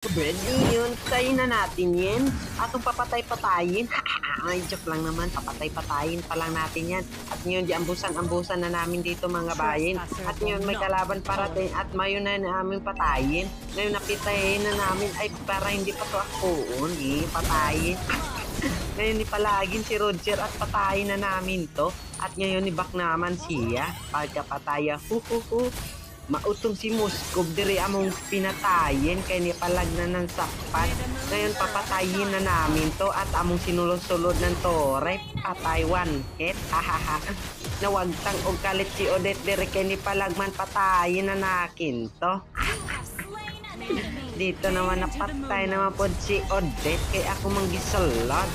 Brady, yun. Tayo na natin yan. Atong papatay-patayin. Ay, joke lang naman. Papatay-patayin pa lang natin yan. At ngayon, di ambusan-ambusan na namin dito mga bayin. At ngayon, may kalaban parating. At mayon na namin patayin. Ngayon, napitayin na namin. Ay, para hindi pa to ako. Patayin. Ngayon, ni palagin si Roger at patayin na namin to. At ngayon, ni Bak naman siya. Pagkapataya, mautong si Moskov diri among pinatayin kay ni palagna ng sapat. Ngayon papatayin na namin to at among sinulod-sulod ng tore. Patay one hit. Hahaha. Nawagtang og kalit si Odette diri kay ni palagman patayin na nakin to. Dito naman napatay naman po si Odette kay ako manggisulod.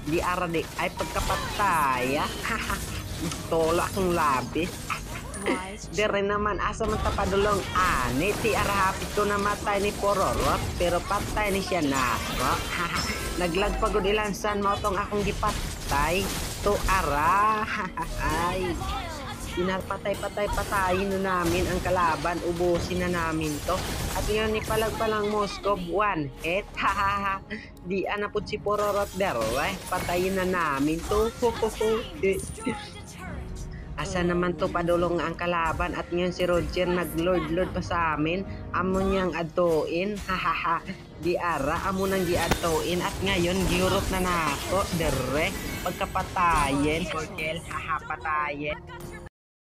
Di ara di ay pagkapataya. Tola akong labis. Dire naman asa man tapadulong ani ti arahapit ko namatay ni Pororot pero patay ni siya nako. Naglagpagod ilansan mo tong akong gipatay to ara. Ay pinapatay-patayin na namin ang kalaban, ubusin na namin to. At ngayon ni palagpalang Moskov one hit. Di anapod si Pororot dero patayin na namin to. Asa naman to padulong ang kalaban at ngayon si Roger nag-lord pa sa amin. Amo niyang adtuin. Hahaha. Di ara amo nang giadtuin at ngayon giurot na nako dere pagkapatayen. Korkel patayen.